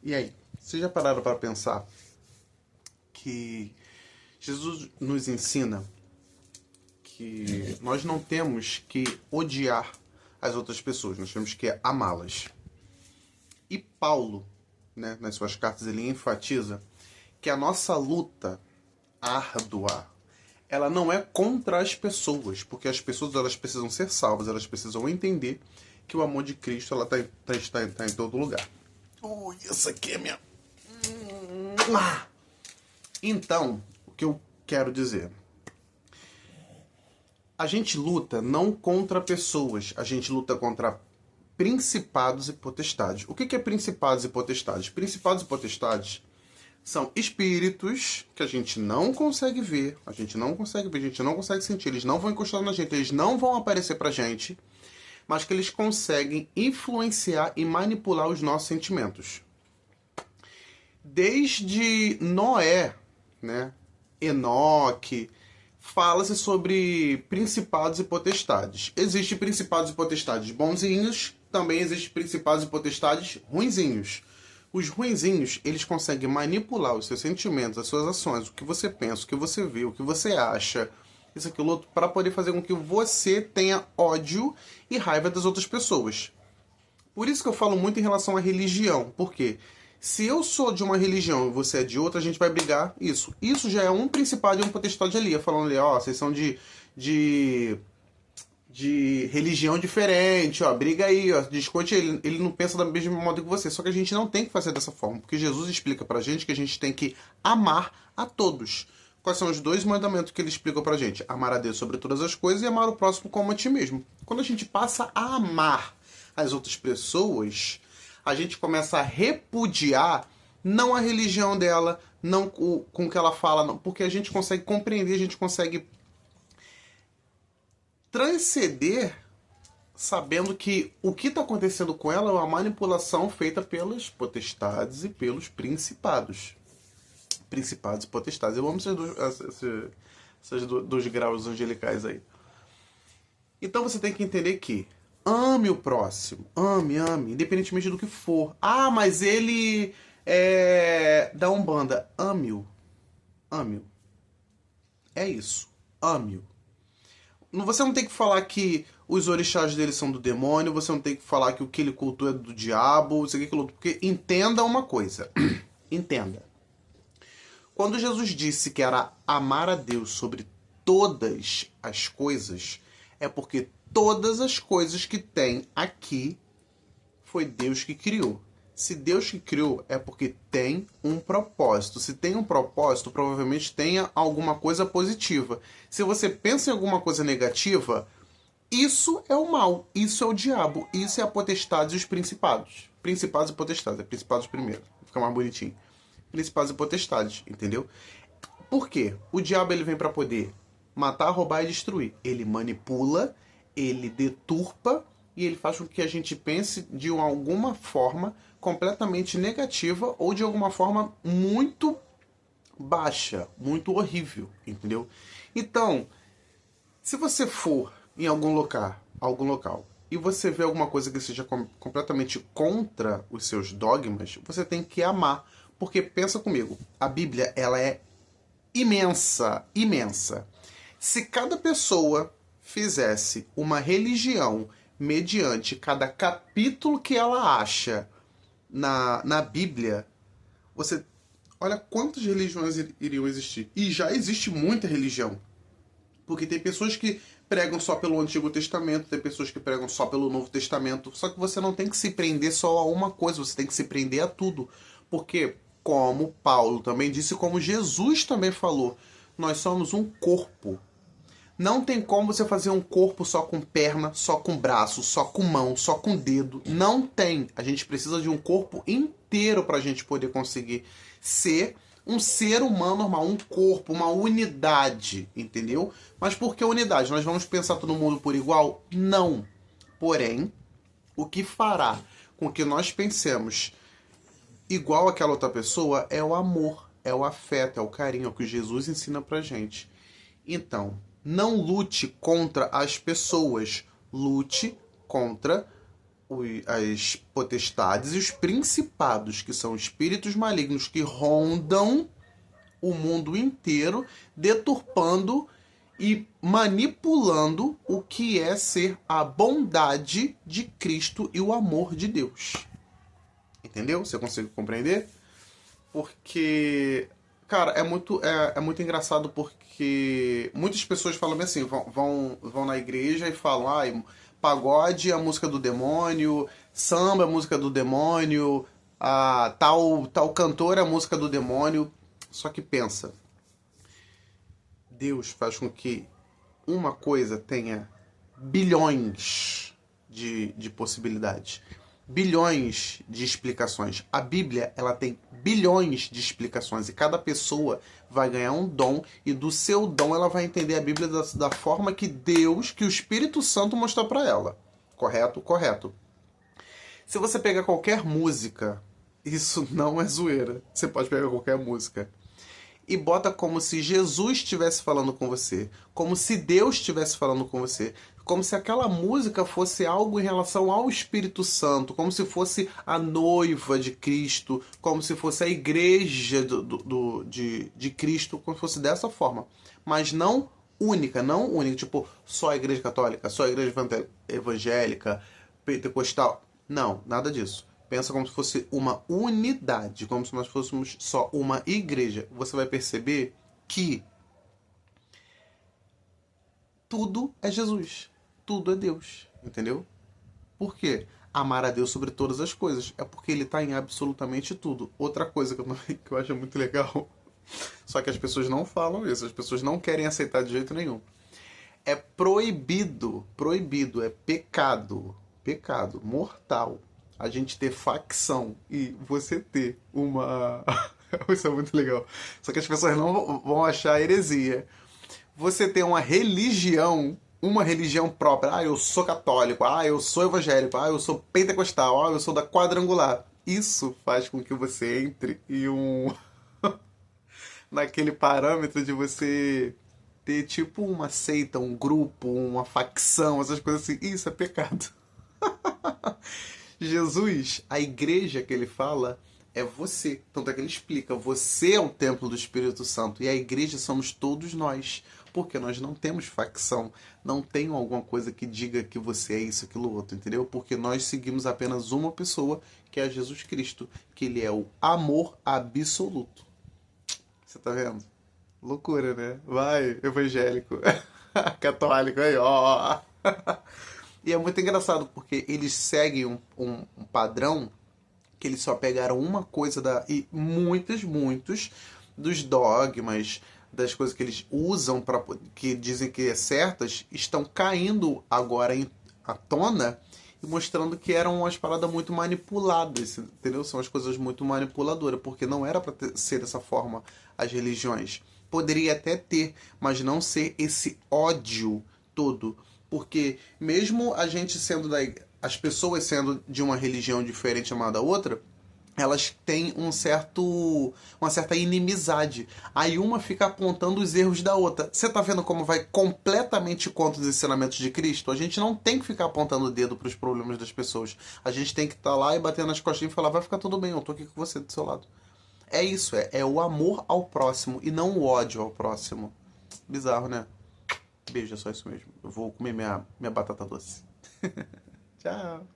E aí, vocês já pararam para pensar que Jesus nos ensina que nós não temos que odiar as outras pessoas, nós temos que amá-las. E Paulo, né, nas suas cartas, ele enfatiza que a nossa luta árdua, ela não é contra as pessoas, porque as pessoas elas precisam ser salvas, elas precisam entender que o amor de Cristo ela tá em todo lugar. Ui, essa aqui é minha... Então, o que eu quero dizer? A gente luta não contra pessoas, a gente luta contra principados e potestades. O que é principados e potestades? Principados e potestades são espíritos que a gente não consegue ver, a gente não consegue sentir, eles não vão encostar na gente, eles não vão aparecer pra gente, mas que eles conseguem influenciar e manipular os nossos sentimentos. Desde Noé, né, Enoque, fala-se sobre principados e potestades. Existem principados e potestades bonzinhos, também existem principados e potestades ruinzinhos. Os ruinzinhos, eles conseguem manipular os seus sentimentos, as suas ações, o que você pensa, o que você vê, o que você acha, isso, aquilo, outro, para poder fazer com que você tenha ódio e raiva das outras pessoas. Por isso que eu falo muito em relação à religião. Por quê? Se eu sou de uma religião e você é de outra, a gente vai brigar isso. Isso já é um principado e um potestade ali, falando ali, ó, vocês são de religião diferente, ó, briga aí, ó, discute, ele não pensa da mesma modo que você. Só que a gente não tem que fazer dessa forma, porque Jesus explica pra gente que a gente tem que amar a todos. Quais são os dois mandamentos que ele explica pra gente? Amar a Deus sobre todas as coisas e amar o próximo como a ti mesmo. Quando a gente passa a amar as outras pessoas, a gente começa a repudiar não a religião dela, não com o que ela fala, não, porque a gente consegue compreender, a gente consegue transcender sabendo que o que está acontecendo com ela é uma manipulação feita pelas potestades e pelos principados. Principados e potestades. Eu amo esses dois graus angelicais aí. Então você tem que entender que ame o próximo. Ame. Independentemente do que for. Ah, mas ele é da Umbanda. Ame-o. É isso. Ame-o. Você não tem que falar que os orixás dele são do demônio, você não tem que falar que o que ele cultua é do diabo, isso aqui, aquilo outro, porque entenda uma coisa. Entenda. Quando Jesus disse que era amar a Deus sobre todas as coisas, é porque todas as coisas que tem aqui foi Deus que criou. Se Deus que criou, é porque tem um propósito. Se tem um propósito, provavelmente tenha alguma coisa positiva. Se você pensa em alguma coisa negativa, isso é o mal, isso é o diabo, isso é a potestade e os principados. Principados e potestades, é principados primeiro, fica mais bonitinho. Principados e potestades, entendeu? Por quê? O diabo ele vem para poder matar, roubar e destruir. Ele manipula, ele deturpa e ele faz com que a gente pense de alguma forma completamente negativa ou de alguma forma muito baixa, muito horrível, entendeu? Então, se você for em algum local e você vê alguma coisa que seja completamente contra os seus dogmas, você tem que amar, porque pensa comigo, a Bíblia ela é imensa. Se cada pessoa fizesse uma religião mediante cada capítulo que ela acha na Bíblia, você olha quantas religiões iriam existir. E já existe muita religião. Porque tem pessoas que pregam só pelo Antigo Testamento, tem pessoas que pregam só pelo Novo Testamento. Só que você não tem que se prender só a uma coisa, você tem que se prender a tudo. Porque, como Paulo também disse, como Jesus também falou, nós somos um corpo. Não tem como você fazer um corpo só com perna, só com braço, só com mão, só com dedo. Não tem. A gente precisa de um corpo inteiro para a gente poder conseguir ser um ser humano normal, um corpo, uma unidade, entendeu? Mas por que unidade? Nós vamos pensar todo mundo por igual? Não. Porém, o que fará com que nós pensemos igual àquela outra pessoa é o amor, é o afeto, é o carinho, é o que Jesus ensina pra gente. Então, não lute contra as pessoas, lute contra as potestades e os principados, que são espíritos malignos que rondam o mundo inteiro, deturpando e manipulando o que é ser a bondade de Cristo e o amor de Deus. Entendeu? Você consegue compreender? Porque, cara, é muito engraçado porque muitas pessoas falam assim, vão na igreja e falam, pagode é a música do demônio, samba é a música do demônio, tal cantor é a música do demônio. Só que pensa, Deus faz com que uma coisa tenha bilhões de possibilidades, bilhões de explicações. A Bíblia, ela tem bilhões de explicações e cada pessoa vai ganhar um dom e do seu dom ela vai entender a Bíblia da forma que Deus, que o Espírito Santo mostrou para ela. Correto? Correto. Se você pegar qualquer música, isso não é zoeira. Você pode pegar qualquer música e bota como se Jesus estivesse falando com você, como se Deus estivesse falando com você, como se aquela música fosse algo em relação ao Espírito Santo, como se fosse a noiva de Cristo, como se fosse a igreja de Cristo, como se fosse dessa forma. Mas não única, tipo, só a igreja católica, só a igreja evangélica, pentecostal. Não, nada disso. Pensa como se fosse uma unidade, como se nós fôssemos só uma igreja. Você vai perceber que tudo é Jesus, tudo é Deus, entendeu? Por quê? Amar a Deus sobre todas as coisas. É porque Ele está em absolutamente tudo. Outra coisa que eu acho muito legal, só que as pessoas não falam isso, as pessoas não querem aceitar de jeito nenhum. É proibido, é pecado mortal a gente ter facção e você ter uma... Isso é muito legal. Só que as pessoas não vão achar heresia. Você ter uma religião própria. Eu sou católico. Eu sou evangélico. Eu sou pentecostal. Eu sou da quadrangular. Isso faz com que você entre em naquele parâmetro de você ter tipo uma seita, um grupo, uma facção, essas coisas assim. Isso é pecado. Jesus, a igreja que ele fala é você. Tanto é que ele explica, você é o templo do Espírito Santo e a igreja somos todos nós. Porque nós não temos facção, não tem alguma coisa que diga que você é isso, aquilo, outro, entendeu? Porque nós seguimos apenas uma pessoa, que é Jesus Cristo, que ele é o amor absoluto. Você tá vendo? Loucura, né? Vai, evangélico, católico, aí, ó. E é muito engraçado, porque eles seguem um padrão que eles só pegaram uma coisa e muitos dos dogmas, das coisas que eles usam, que dizem que é certas, estão caindo agora à tona e mostrando que eram umas paradas muito manipuladas, entendeu? São as coisas muito manipuladoras, porque não era para ser dessa forma as religiões. Poderia até ter, mas não ser esse ódio todo. Porque mesmo a gente sendo as pessoas sendo de uma religião diferente uma da outra, elas têm uma certa inimizade. Aí uma fica apontando os erros da outra. Você tá vendo como vai completamente contra os ensinamentos de Cristo? A gente não tem que ficar apontando o dedo para os problemas das pessoas. A gente tem que estar lá e bater nas costinhas e falar, vai ficar tudo bem, eu tô aqui com você do seu lado. É isso, é o amor ao próximo e não o ódio ao próximo. Bizarro, né? Beijo, é só isso mesmo. Eu vou comer minha batata doce. Tchau.